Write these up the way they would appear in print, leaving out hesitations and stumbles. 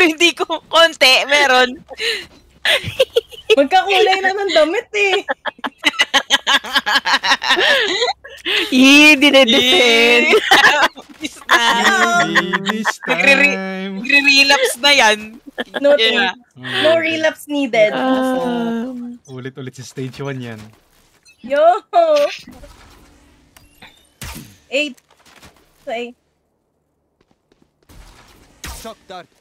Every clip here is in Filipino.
Pero hindi ko konti, meron. Magkakulay na ng damit eh. Dinedefend. This time. This time. Nagre-relapse na yan. No, Yeah. no relapse needed. Ulit-ulit sa stage 1 yan. Yo! 8. Sa 8. Shock dart.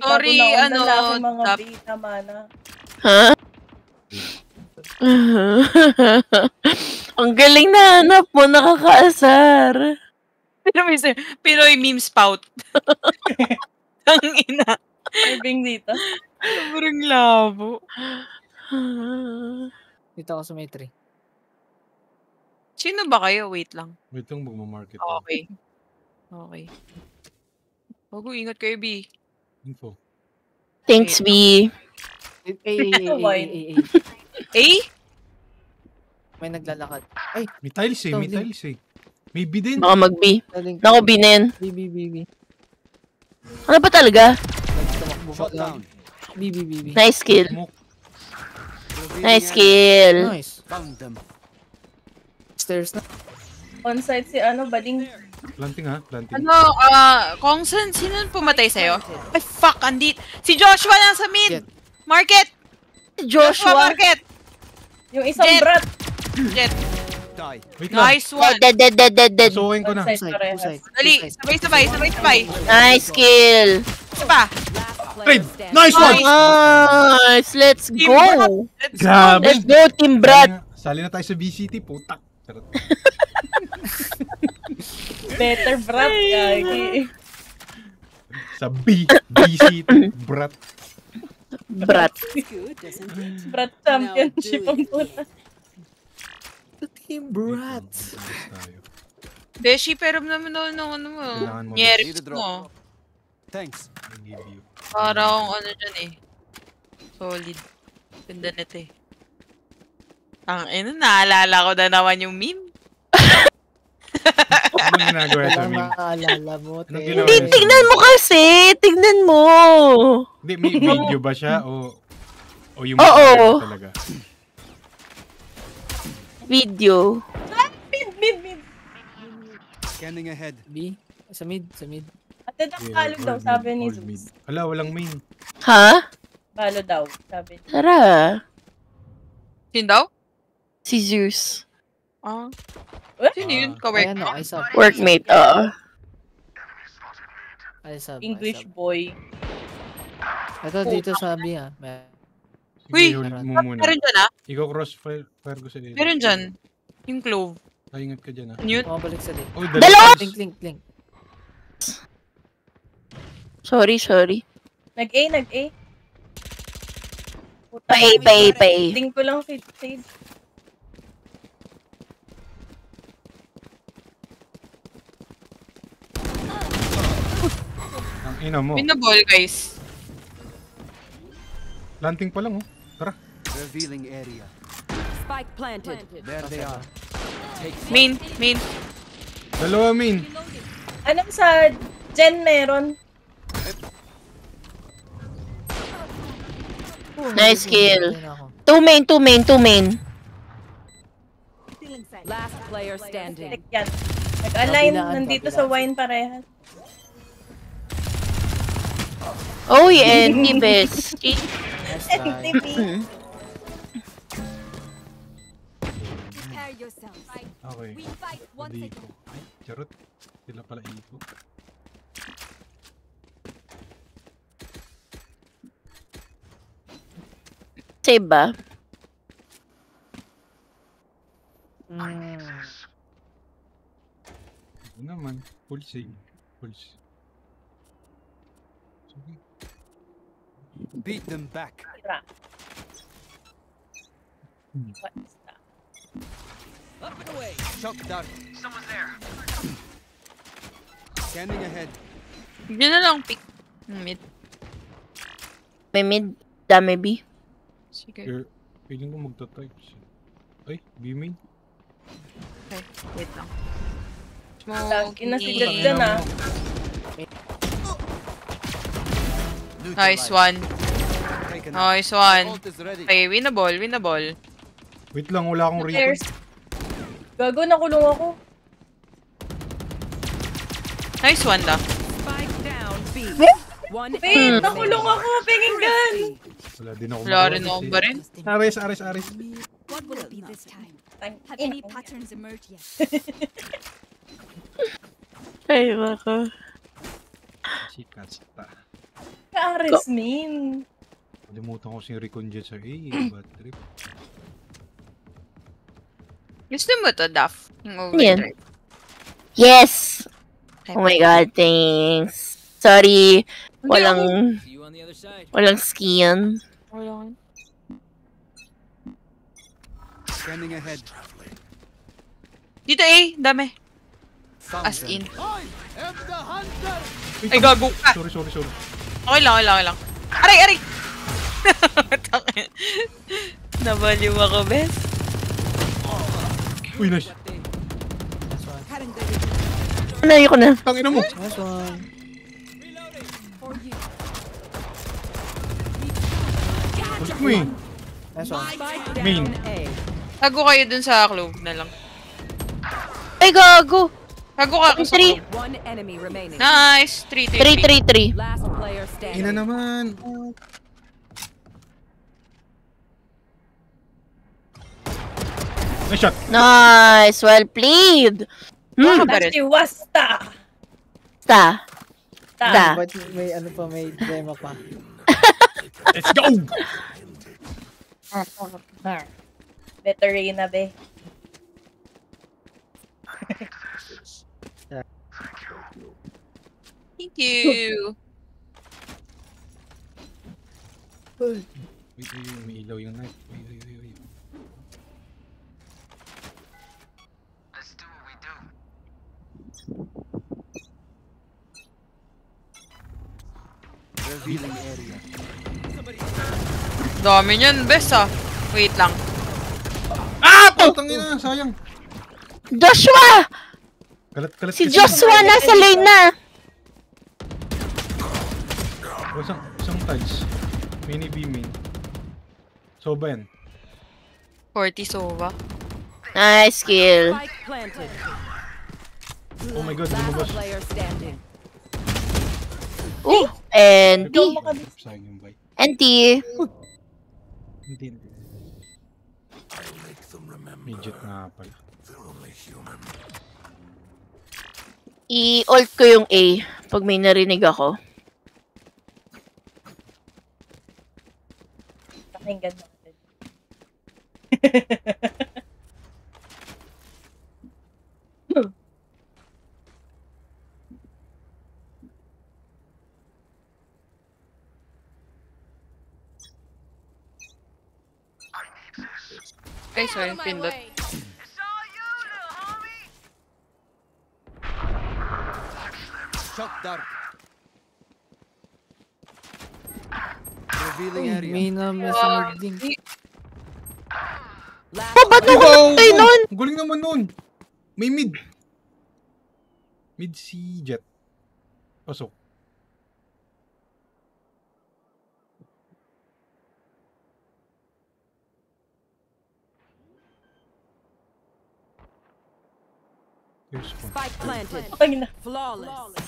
Sorry, ano, mga tap. beta mana. Ha? Ang galing na hanap mo, nakakaasar. Pinoy meme spout. Ang ina. Serving dito. Sobrang labo. Dito ako sa may 3. Sino ba kayo? Wait lang. Wait lang, magmamarket. Okay. Okay. Bago, ingat kayo, B. Info. Thanks, B. Eh? May naglalakad. Ay! May tiles eh, may tiles eh. May B din. Baka mag-B. Nako, B na yan. B. Ano ba talaga? Shot down. B. Nice kill. Nice kill. Nice. Found them. Stairs na. On-site si ano, Bading. Planting ha, planting. Ano, Kung sino pumatay sa'yo? Ay, fuck, andit. Si Joshua nasa mid. Jet. Market. Joshua. Market. Yung isang Jet. brat. Jet. Die. Wait lang. Nice one. Dead. Susukin ko na. On-site parehas. Dali, sabay. Nice kill. Isa pa. Trade! Nice one! Nice. Let's go. Let's Grabe. Let's go, Team Brad. Sali na tayo sa BCT, putak. Charot. Better brat. Gagi. Sa BCT, brat. Brat. Brat championship ang puta. Team Brats. Tayo. Beshi, pero naman ano mo. Kailangan mo. Nyerips mo. Thanks. I give you. Parang ano dyan eh. Solid. Ganda nito eh. Naalala ko na naman yung meme. Anong ginagawa sa Kailangan meme? makaalala mo. Anong te. ginawa Hindi, niya sa tignan meme? mo kasi. Tignan mo. Hindi, may video ba siya o yung Oo. mukha talaga? Video. Mid. Scanning ahead. B. Sa mid. Ate daw palo daw, sabi ni Hold mid. Zeus. Ala, walang main. Ha? Palo daw, sabi ni Tara. Sino daw? Si Zeus. Sino yun? Ka-work Ayan o, mo? I sub. Workmate, I sub. English boy. Ito dito sa B ha. Uy! Sige, hold mo muna. Meron dyan Ikaw crossfire ko sa dito. Meron dyan. Yung clove. Ay, ingat ka dyan ha. Yun. Bumabalik sa link. Oh, Dalawa! Link. Sorry. Nag-A. Pa-A. Ting ko lang save. Ang ina mo. Pinaball, guys. Planting pa lang oh. Tara. Revealing area. Spike planted. There they are. Main. Dalawa main. Anong sa Gen meron? Nice kill. Ayun ako. Two main. Last player standing. Tek yan. Nag-align, Kabilaan, nandito kabilaan. sa wine parehas. Oh, yeah. Best. Nice try. NTP. Prepare yourself. Okay. We fight once Hindi again. ko. Ay, charot. Sila pala iko. Save ba? Ito naman. Full save. Sige. Beat them back. Tira. What's that? Up and away. Shock dart. Someone's there. Scanning ahead. Yun na lang pick. Mid. May mid. Dami B. Sige. Here, feeling ko magta-type siya. Ay, B-main. Okay, wait lang. Lagi na si Jet dyan ah. Nice one. Taken out. Nice one. Ult is ready. Okay, winnable, winnable. Wait lang, wala akong recon. There's... Gago, nakulong ako. Nice one da. Spike down B. One Wait, nakulong ako. Pinggan. Wala din ako Wala rin akong ba rin. Aris. What will it be this time? Have Ina. any patterns emerged yet? Ay, baka. Sikasta. Ka-Aris, main. Kalimutan ko si recon dyan sa A. Bad trip. Gusto mo to, Daph? Yung Yan. overdrive. Yes! Oh my god, thanks. Sorry. Walang See you on the other side. skin. Scanning ahead. Dito dami. Found As them. in. I am the hunter. Ay, gago ka. Sorry. Okay lang. Aray! Nabaliw ako, bes. Uy, nice. Nice one. Ayoko na. Tangina mo. Nice one. Ulit mo eh. Nice one. Spike Main. down A. Tago kayo dun sa clove na lang. Ay, gago. Tago ka ako sa Three. clove. One enemy remaining. Nice! 3. 3. Last player Ina standing. naman. Nice shot. Nice. Well played. That's si Wasta. Ta. Ta. Ta. But may ano pa, may demo pa. Let's go! Better Reyna, be. Thank you. Uy, may ilaw yung knife. Uy. Revealing area. Dami niyan, bes Wait lang. Ah! Putang ina, sayang. Joshua! Kalat Si kasi. Joshua nasa lane na. O, isang tiles. Mini B main. Soba yan. 40 Sova. Nice kill. Spike planted. Oh my god, Last lumabas. player standing. And Ikaw makabis. Sayang yung bite. NT. Hindi. Midget nga pala. I-ult ko yung A pag may narinig ako. Pakinggan natin. Ay, sorry, pindot. Shock dart. Revealing area. May na may sunod din. Last Ba't player. ako kayo nun? Galing naman nun. May mid. Mid si Jet. Pasok. Here's one. Spike planted. Pakinggan na. Flawless.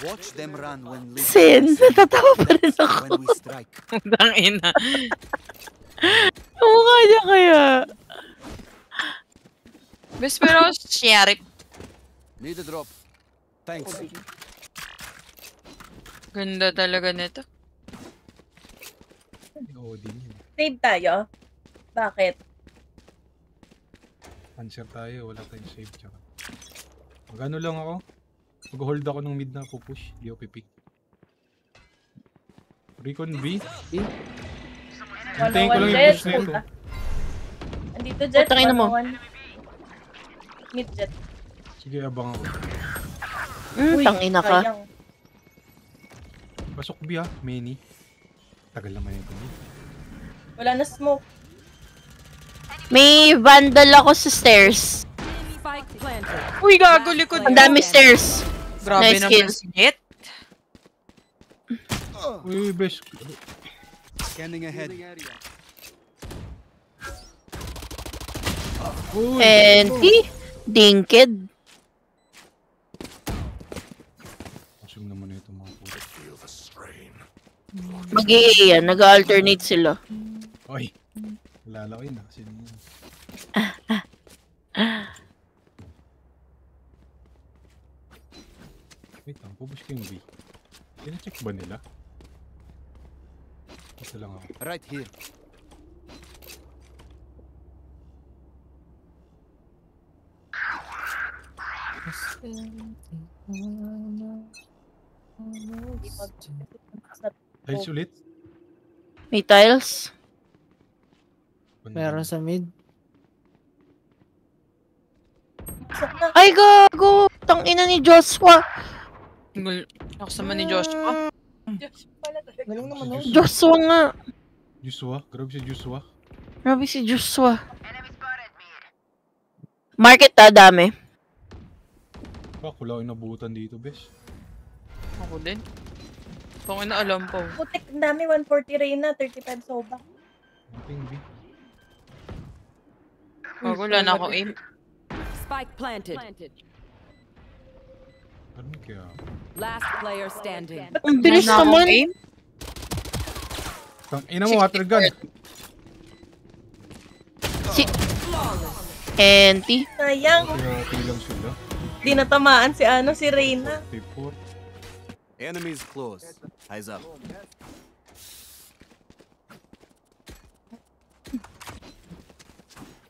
Watch them run when leaving. Sin, natatawa pa rin ako. When we strike. Dangina. Mukha niya kaya. Bes, pero sheriff. Need a drop. Thanks. Ganda talaga nito. Oo, din yun. Save tayo. Bakit? Answer tayo, wala tayong save. Tsaka. Magano lang ako. Mag-hold ako ng mid na pupush. Di ako pipick. Recon B. Hintayin ko lang yung push na ito. Andito, Jet. Putangin mo. 101. Mid, Jet. Sige, abang ako. Tangina ka. sayang. Pasok B ha, many. Tagal naman ito. Wala na smoke. May vandal ako sa stairs. Spike planted. Uy, gago likod. Ang dami stairs. Grabe Nice naman kill. si Jet. Uy, best. Scanning ahead. Uy, Enti. Dinked. assume naman ito mga puto. Mag-i yan. Nag-alternate sila. Oy, lalaki na kasi yun. Wait lang, pupush ko yung B. Kina-check ba nila? Isa lang ako. Right here. Tiles ulit? May tiles. Meron sa mid. Sak na. Ay, gago. Tangina ni Joshua. Ako sama ni Joshua. Diyos pala talaga. Galing naman nun. Joshua nga. Joshua? Grabe si Joshua. Grabe si Joshua. Market dami. Bak, wala akong nabutan dito, bes. Ako din. Kung ano alam ko. Putik, ang dami. 140 Reyna, 35 Soba. Nothing B. Wala na akong aim. Spike planted. Ano kaya? Last player standing. Ang bilis Wala na akong naman. aim. Ina mo, water gun. Enti. Sayang. Kaya lang sila. Di natamaan si Reyna. 54. Enemies close. Eyes up.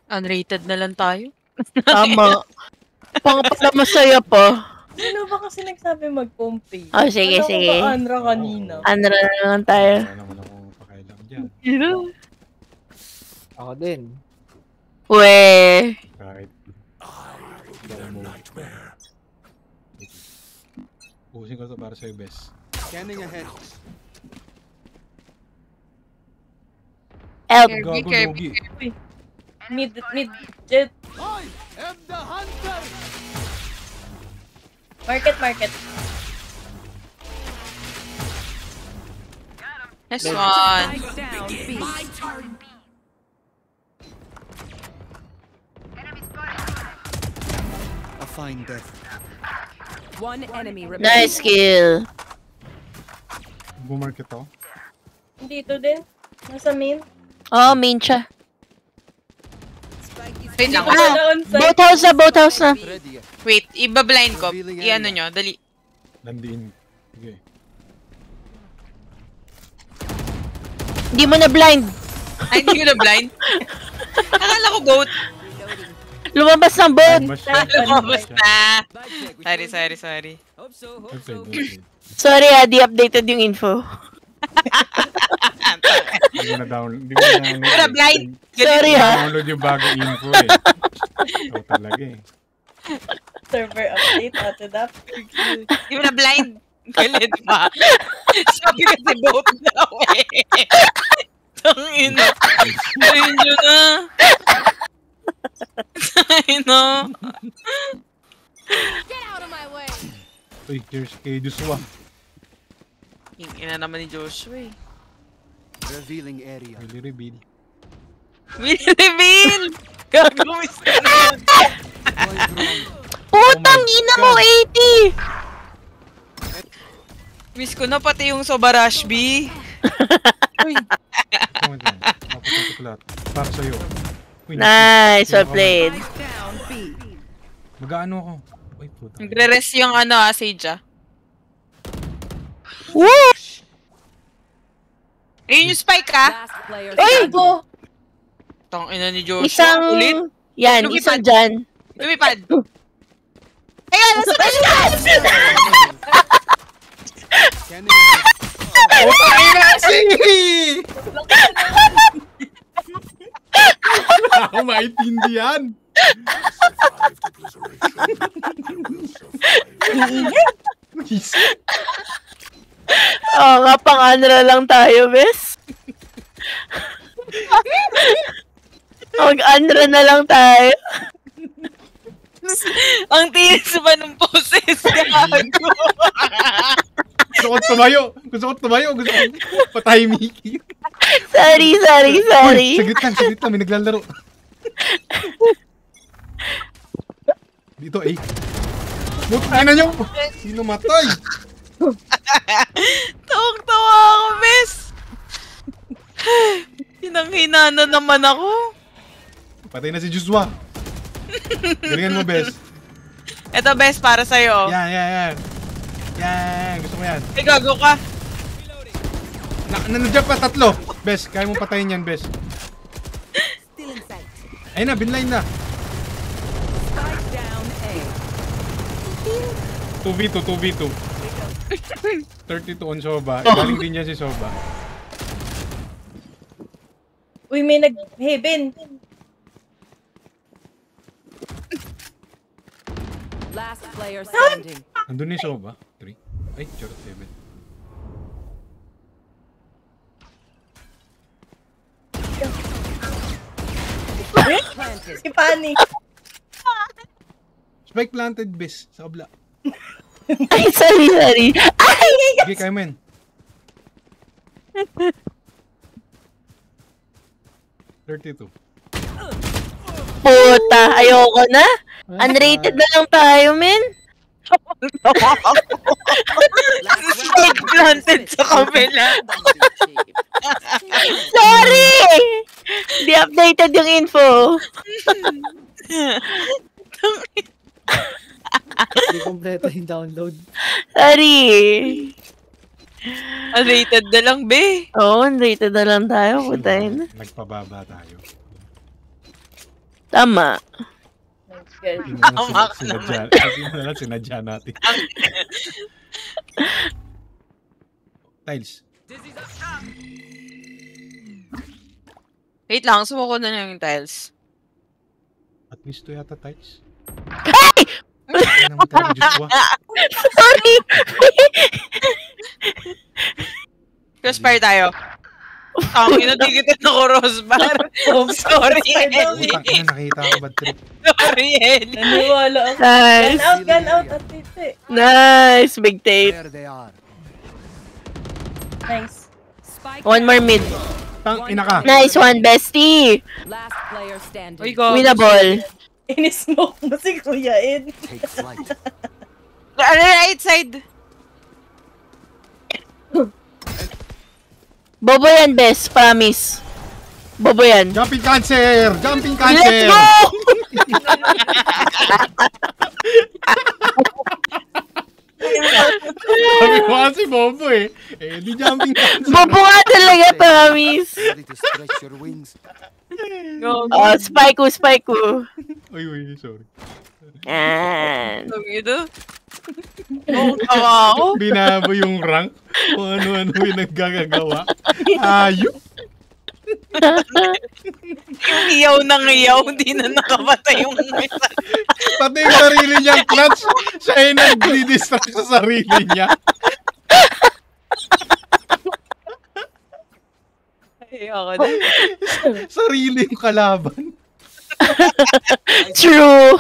Unrated na lang tayo. Tama. Pangapala masaya pa. Sino ba kasi nagsabi mag-compay? Oh, sige, Ano sige. ko ba Andra kanina? Andra na lang tayo. Wala naman akong pakailam dyan. Ako din. We. Kahit. Pusin ko to para sa'yo, bes. Scanning ahead. Help. Kirby, Gago, Kirby, Logi. Kirby. Mid, Jet. I am the hunter. Market. Nice one. Spike down B. A fine death. One enemy remaining. Nice kill. Bumarket ako. Dito din. Nasa main. Oh, main siya. Wait lang. Wala na on site. Boat house na. Ready. Wait, iba-blind ko. I-ano nyo, dali. Landiin. Sige. Hindi mo na blind. Ay, hindi ko na blind. Akala ko boat. Lumabas ng boat. Mas siya. Lumabas na. Bye, check. Sorry. Hope so. Outside. Sorry di updated yung info. Hindi ko na-download. Hindi ko na-download. Pero blind. Sorry Download yung bagong info eh. Ito talaga eh. Server update, atadap. Hindi mo na blind. Galit pa. Sabi kasi boat daw eh. Tangina. Sabihin nyo na. Tangina. Get out of my way. Uy, cheers kay Joshua. Ina naman ni Joshua eh. Revealing area. Really reveal. Will reveal! Gagawin ka na yan. Putang ina mo, 80! Miss ko na pati yung Soba Rush B. Uy! Comment lang. Mapupunta ko lahat. Para sa'yo. Uy, Nice, well Sino ka played. Spike down B. ba? Mag-ano ako? Uy, puta. Nagre-rest yung Sage ah. Woo! Ayun yung spike ah. Last player Uy! standing. Go! Tangina ni Joshua. Isang... Ulit. Yan, Lumipad. isang dyan. Lumipad. Ayan, nasa Scanning ahead. Ako maintindihan. Oo nga, pang-andra lang tayo, bes. Mag-andra na lang tayo. Ang tinis ba ng poses? Gago. Gusto ko tumayo. Gusto ko patay Mickey. Sorry. Uy, saglit lang. May naglalaro. Dito, eh. Buti na nyo. Sino matay? Tawang-tawa ako, bes. Hinang-hina na naman ako. Patay na si Joshua. Galingan mo, bes. Eto, bes, para sa'yo. Yan. Gusto mo yan. Ay, gago ka. Nandiyan pa, 3. Bes, kaya mo patayin yan, bes. Still in sight. Ayun na, binline na. Spike down A. 2v2. 32 on Soba. Galing din niya si Soba. Uy, may nag-heaven. Last player standing. Nandun ni Soba. 3. Ay, charot 7. Planted. Si Pani. Spike planted, bes. Sa kabla. Ay, sorry. Ay! Sige, kaya mo yan. Puta, ayoko na. Unrated na lang tayo, men. Spike planted sa kabila. Sorry! Di updated yung info. Hindi kompleto yung download. Sorry. Unrated na lang, be. Oo, unrated na lang tayo. Putayin. Nagpababa tayo. Tama. Tama ka naman. Sinadya natin. Tiles. Wait lang, sumuko na lang yung tiles. At least 2 yata tiles. Hey! Ay, namatay ni Joshua. Sorry! Crossfire tayo. Ang inadigit na ko, Rosbar. Sorry, Ellie. Utang ina, nakita ko bad trip. Sorry, Ellie. Naniwala ako. Nice. Gun out at dito eh. Nice. Big tape. There they are. Nice. Spike One more mid. Tang ina ka. Nice one, bestie. Last player standing. Uy, go. Winnable. In-smoke mo si Kuya Ed. Take flight. Right side. Bobo yan, best. Promise. Bobo yan. Jumping cancer! Jumping Let's cancer! go! Sabi ko kasi Bobo eh. Eh, di jumping cancer. Bobo nga talaga, promise. Ready to stretch your wings. Go. Oh, spike ko. Uy, sorry. Yan. Sabi ito. Oh, tawa ako. Binabo yung rank. Kung ano-ano yung naggagawa. Ayok! Yung iyaw ng iyaw, hindi na nakapatay yung isa. Pati yung sarili niyang clutch, siya ay nag-distract sa sarili niya. Ay, ako na. Sarili yung kalaban. True.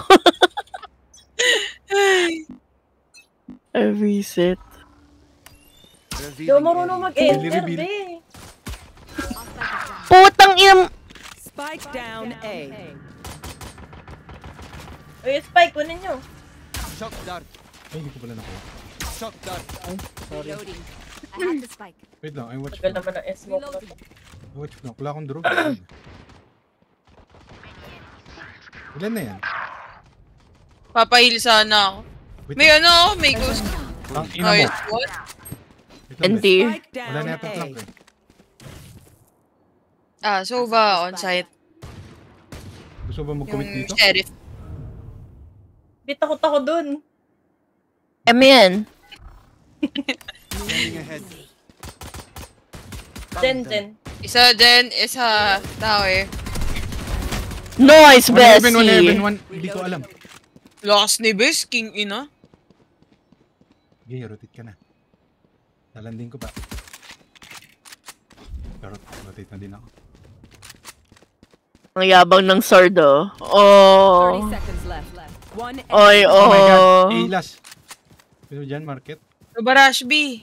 Reset. Di ako marunong mag-enter, Reveal. be. Putang ina. Spike down A. Uy, Spike, kunin nyo. Shock dart. Ay, hindi ko pala nakuha. Shock dart. Reloading. I have the spike. Wait lang, I watch Tagal lang. naman ang smoke na to. Reloading. I watch lang. Wala akong drone. Ilan na yan? Papahil sana ako. Wait May lang. ano, may ghost. Ang ina mo. Ay, what? Wait lang, NT. bes. Spike Wala down na yata flank A. eh. Ah, so ba on site? Gusto ba mag-commit Yung dito? sheriff. Be, takot ako dun. yan. Scanning ahead. Jen. Isa din, isa tower. Nice, 111, bestie. 111, 1. Hindi ko alam. Last ni Bes, king ina. Okay, rotate ka na. Lalanding ko pa. Pero rotate na din ako. Ang yabang ng sword, oh. Oh. 30 seconds left. One Oy, Oh my God. oh. A last. Pero dyan, market. Barash B.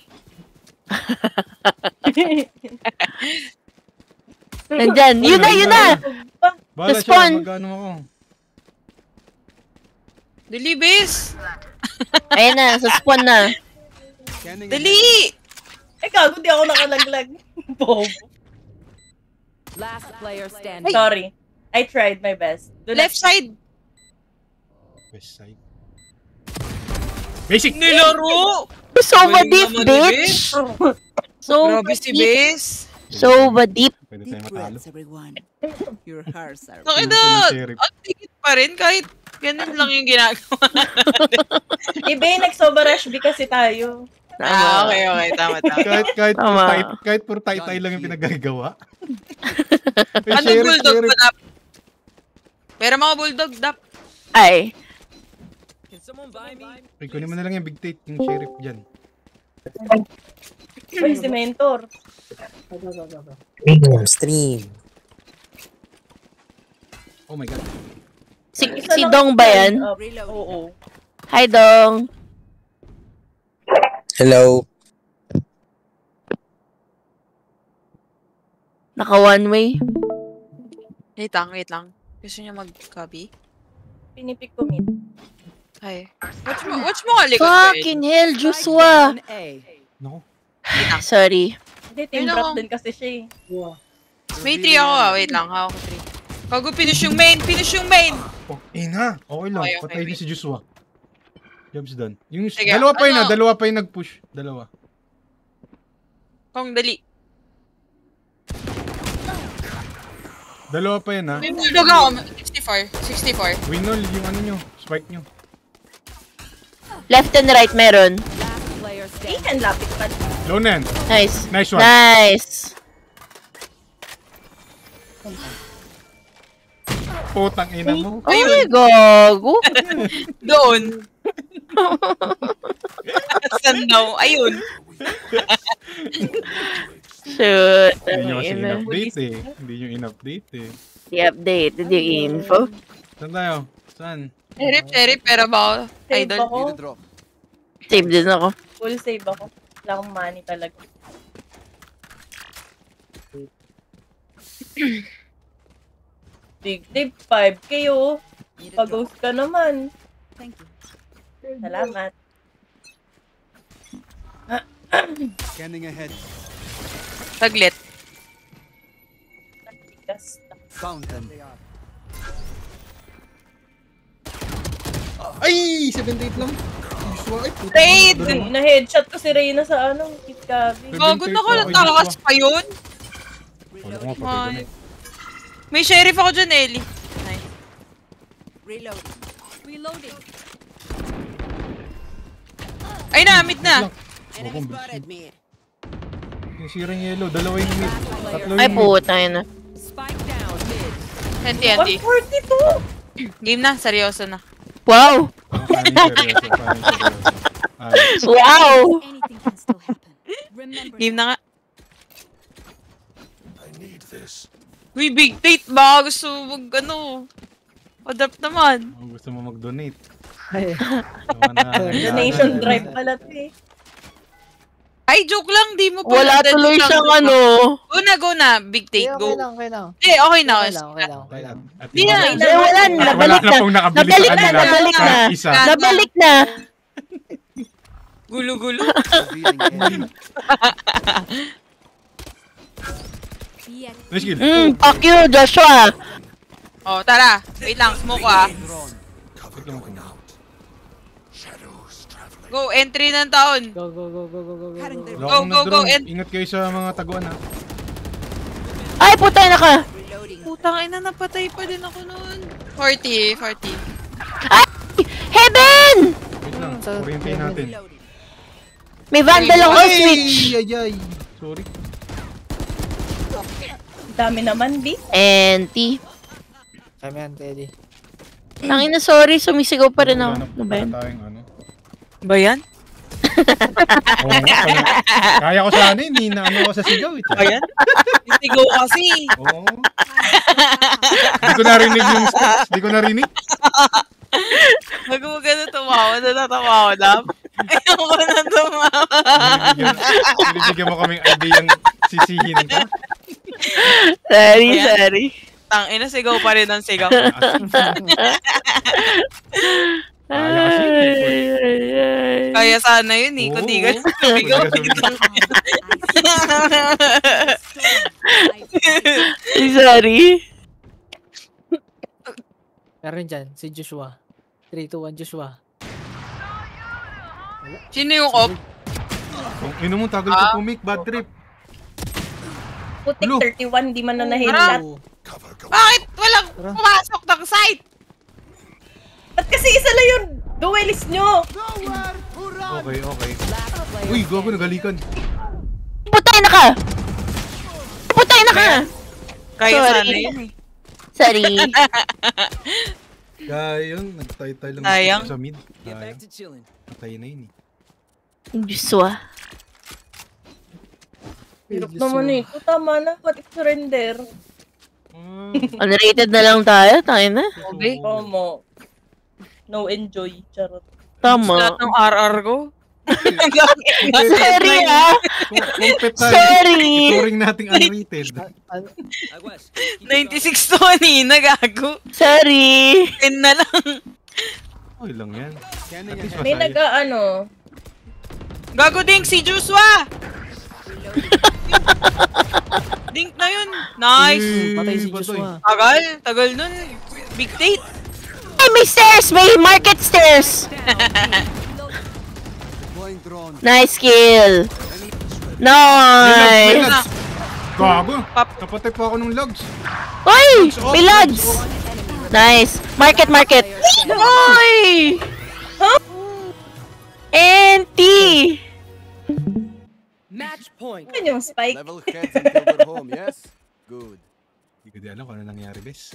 Nandyan. Yun na, yun na. Bahala Spawn. siya, mag-ano ako. Dali, bes. Ayun na, sa spawn na. Scanning Dali. Eh, gago, di ako nakalaglag. Bobo. last player standing. Sorry. I tried my best. Left side. West side. Basic! Nilaro. Sova Galing deep, naman, bitch. Sova Grabe si deep. bes. Sova deep. Pwede Deep tayo matalo. breaths, everyone. Your hearts are. Nakita. Pinunta ng sheriff. Ang tigit pa rin kahit ganun lang yung ginagawa. Ibe, nag-sobarash B kasi tayo. Okay. Tama. Tama. Kahit puro tay-tay lang yung pinagagawa. Ano bulldog pa dap? Pero mga bulldog dap. Ay. Can someone buy me? Ay, kunin mo na lang yung big tate, yung sheriff dyan. Uy, si Mentor. Stream. Oh my God. Si Isa lang Dong ba yan? up. Reload. Oo. Hi, Dong. Hello. Naka one way. Wait lang. Gusto niya mag-copy? Pinipik ko mid. Ay. Watch mo nga likod. Fucking hell, Joshua. Down A. No. Sorry. Hindi, team Ayun drop ako. din kasi siya eh. May 3 ako ah. Wait lang. Hawak ko 3. Kago, finish yung main. Oh, ina. Okay lang. Okay, Patay niyo wait. si Joshua. Job's done. Yung Sige, dalawa pa yun ano? Dalawa pa yung nag-push. Dalawa. Kung dali. Dalawa pa yun ha. May bulldog ako. 64. Winol, yung ano nyo. Spike nyo. Left and right meron. Last player Hey, standing. and lapit pa. Low na yan. Nice. Nice one. Nice. Putang ina mo. Ay, gago. Doon. Saan daw? Ayun. Shoot. Hindi nyo kasi Ina. in-update eh. Hindi nyo in-update eh. I-updated yung info. Saan tayo? Saan? Sheriff, pero ba Save idol? ako. Need a drop. Save din ako. Full save ako. Wala akong money talaga. Big tip, 5K oh. Need a drop. Pag-ghost ka naman. Thank you. Salamat. Scanning ahead. Taglit. Tigas. Found them. Ay! 78 lang. Joshua, ay puta. Trade! Na-headshot ko si Reyna sa ano, Kit Gabi. Gago na ko. Natakas pa yun. Wala ko nga patay doon eh. May sheriff ako dyan, Ellie. Nice. Reloading. Reloading. Ay na, mid na. Enemy Spotted me. Yung sirang yellow, dalawa yung mid. Tatlo Ay, yung mid. puta yun na. Spike down mid. Anti. 142! Game na, seryoso na. Wow. Paano seryoso? Paano seryoso? Ay, Wow. Anything can still happen. Remember. Game na nga. Uy, big date ba? Gusto mag ano? Adapt naman. kung gusto mo mag-donate. Ay, Tama na. Donation drive pala to eh. Ay, joke lang. Di mo pa. Wala tuloy siyang ano. Go na. Big date, okay go. lang, okay lang. Eh, okay na. Okay lang, okay lang, okay lang. At Di na. Eh, wala na. At wala Nabalik na na. pong nakabili Nabalik sa na. kanila. Nabalik na. Kahit isa. Nabalik na. Gulo-gulo. Revealing area. Yet. Nice kill. Fuck you, Joshua. Oh, tara. Wait lang. Smoke ko ah. Wait lang ako. Go, entry ng taon. Go, go, go, go, go, go, go, Cutting go. their Wala akong Go, go, nag-drone. and- Ingat kayo sa mga taguan ha. Ay, putay na ka. Reloading. Putang ina, napatay pa din ako noon. 40. Ay! Heaven! Wait lang. Orientayin natin. Reloading. May vandal ako sa switch. Ay! Sorry. Dami naman, B. And T. Kami yan, Teddy. Tangina, sorry. Sumisigaw pa rin ako. Wala Ano ba yan? tayong ano. Ba yan? Oo nga. Kaya ko sana hindi na ano ako sa sigaw. Ba yan? Isigaw kasi. Oo. Hindi ko narinig yung steps. Hindi ko narinig. Wag mo ka na tumawa, natatawa ko na. Ayoko na tumawa. Binibigyan mo kaming ideyang sisihin ka. Sorry. Tangina, sigaw pa rin ang sigaw. Kaya sana yun eh, kung di ka sumigaw. Sorry. Meron dyan, si Joshua. 3, 2, 1, Joshua. Sino yung op? Kung ino mo, tagal ka pumik, bad trip. Putik Blue. 31, di man na na-headshot. Oh. Bakit walang pumasok ng site? Ba't kasi isa lang yung duelist nyo? Okay. Last player Uy, gago, nagalikan. Putay na ka! Putay na ka! Kaya Sorry. sana yun eh. Sorry. Kaya yun, nagtay-tay lang Sayang. sa mid. Get back Sayang. to chilling. Patay na yun eh. Joshua. Hirap naman eh. So, tama na. What if surrender? Unrated na lang tayo. Tayo na. Okay. Tama. No enjoy. Charot. Tama. Lahat ng RR ko. Sorry ah. Kung pet tayo, Sorry. ituring nating unrated. Aguas. Keep it 96 to kanina, gago. Sorry. 10 na lang. Okay lang yan. Scanning At least ahead. May masaya. nag-ano. Gago Dink, si Joshua! Dink na yun. Nice. Patay si Patay. Joshua. Tagal nun. Big Tate. Ay, may stairs. May market stairs. Deploying drone. Nice kill. Nice. Gago! Pap. Napatay pa ako ng logs. Uy! May lads. Nice. Market. Uy! NT. Match point. Ano yung spike? Level heads until we're home, yes? Good. Hindi ko di alam kung ano nangyari, bes.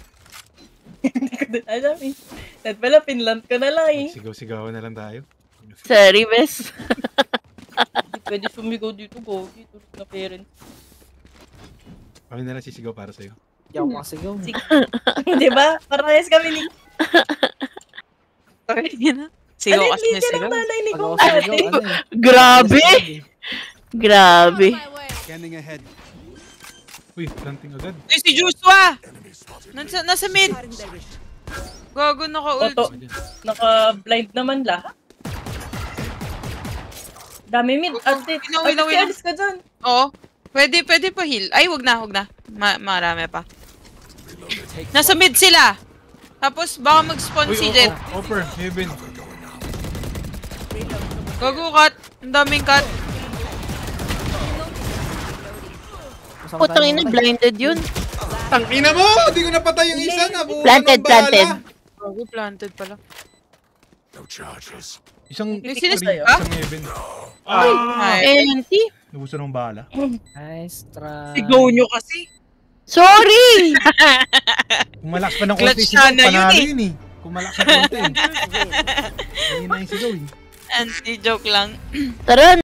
Hindi ko din alam eh. At pala, pinland ko na lang eh. Sigaw-sigawan na lang tayo. Sorry, bes. Hindi pwede sumigaw dito, Gogi. Tulad na parents. Kami na lang sisigaw para sa'yo. Hindi ako makasigaw. Diba? Parehas kami ni... Sigaw Alin, kasi niya linya sigaw. ng nanay ni Pag ako Kong sigaw, Ate. ano eh. Grabe. Grabe. Scanning ahead. Uy, planting agad. Uy, si Joshua! Nasa mid. Gago, naka-ult. Oto, naka-blind naman lahat. Dami mid. Ate, Winaw. alis ka dyan. Oo. Pwede pa heal. Ay, wag na. Marami pa. Nasa mid sila. Tapos baka mag-spawn Uy, si Jet. offer, heaven. Gago, cut. Ang daming cut. Masama Putang tayo ina, namatay. blinded yun. Tangina mo! Hindi ko napatay yung isa na. Planted. Gago, planted pala. Isang Sa'yo. isang heaven. Ay. NT? Nabuso ng bala. Nice try. Sigaw nyo kasi. Sorry! Kung malakas pa ng Clutch konti, sigaw, sana yun panalo eh. yun eh. Kung malakas pa konti. Hindi na yung sigaw eh. Anti-joke lang. Tara